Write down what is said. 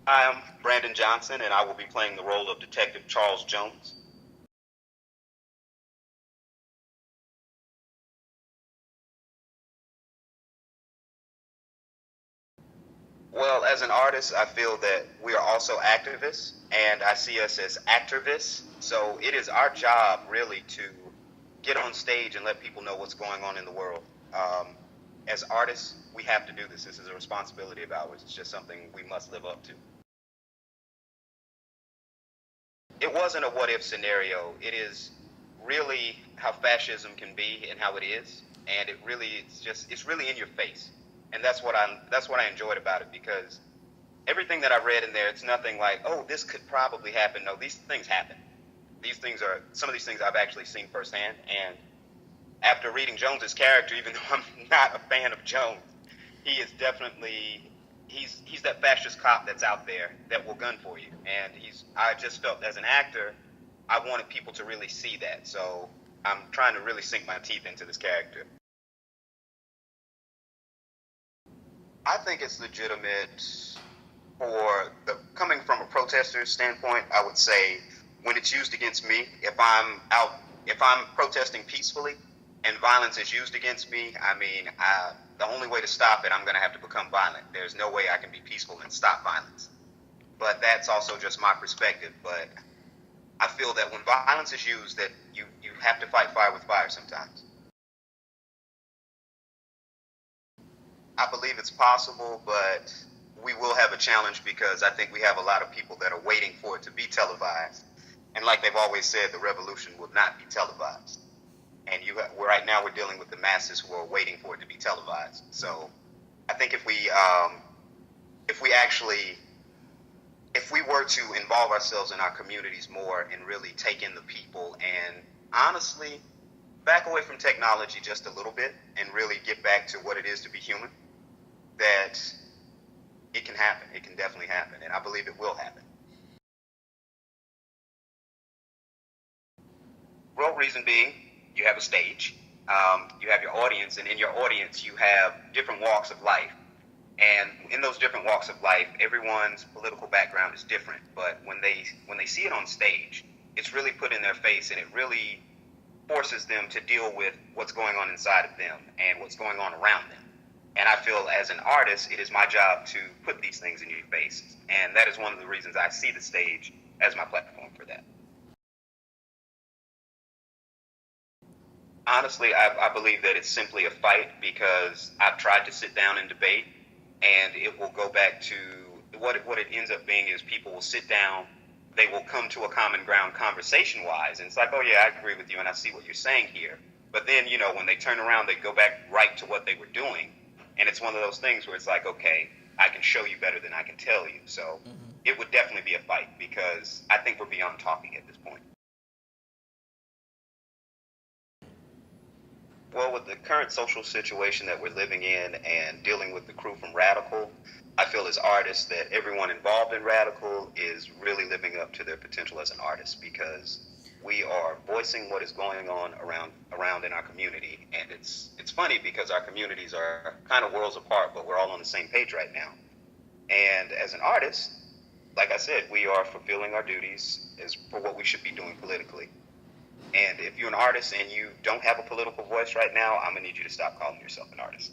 Hi, I'm Brandon Johnson, and I will be playing the role of Detective Charles Jones. Well, as an artist, I feel that we are also activists, and I see us as activists. So it is our job, really, to get on stage and let people know what's going on in the world. As artists, we have to do this. This is a responsibility of ours. It's just something we must live up to. It wasn't a what if scenario. It is really how fascism can be and how it is, and it's really in your face, and that's what I enjoyed about it, because everything that I read in there, it's nothing like, oh, this could probably happen. No, these things happen. Some of these things I've actually seen firsthand, and after reading Jones's character, even though I'm not a fan of Jones, he is definitely he's that fascist cop that's out there that will gun for you. And I just felt as an actor, I wanted people to really see that. So I'm trying to really sink my teeth into this character. I think it's legitimate for the coming from a protester standpoint. I would say when it's used against me, if I'm protesting peacefully and violence is used against me, the only way to stop it, I'm going to have to become violent. There's no way I can be peaceful and stop violence. But that's also just my perspective. But I feel that when violence is used, that you have to fight fire with fire sometimes. I believe it's possible, but we will have a challenge because I think we have a lot of people that are waiting for it to be televised. And like they've always said, the revolution will not be televised. And right now we're dealing with the masses who are waiting for it to be televised. So I think if we actually if we were to involve ourselves in our communities more and really take in the people and honestly back away from technology just a little bit and really get back to what it is to be human, that it can happen. It can definitely happen, and I believe it will happen. Well, reason being, you have a stage, you have your audience, and in your audience, you have different walks of life. And in those different walks of life, everyone's political background is different. But when they see it on stage, it's really put in their face, and it really forces them to deal with what's going on inside of them and what's going on around them. And I feel as an artist, it is my job to put these things in your face. And that is one of the reasons I see the stage as my platform for that. Honestly, I believe that it's simply a fight because I've tried to sit down and debate, and it will go back to what it ends up being is people will sit down, they will come to a common ground conversation wise, and it's like, oh yeah, I agree with you and I see what you're saying here. But then, when they turn around, they go back right to what they were doing, and it's one of those things where it's like, okay, I can show you better than I can tell you. So it would definitely be a fight because I think we're beyond talking at this point. Well, with the current social situation that we're living in and dealing with the crew from Radical, I feel as artists that everyone involved in Radical is really living up to their potential as an artist, because we are voicing what is going on around in our community. And it's funny because our communities are kind of worlds apart, but we're all on the same page right now. And as an artist, like I said, we are fulfilling our duties as for what we should be doing politically. And if you're an artist and you don't have a political voice right now, I'm going to need you to stop calling yourself an artist.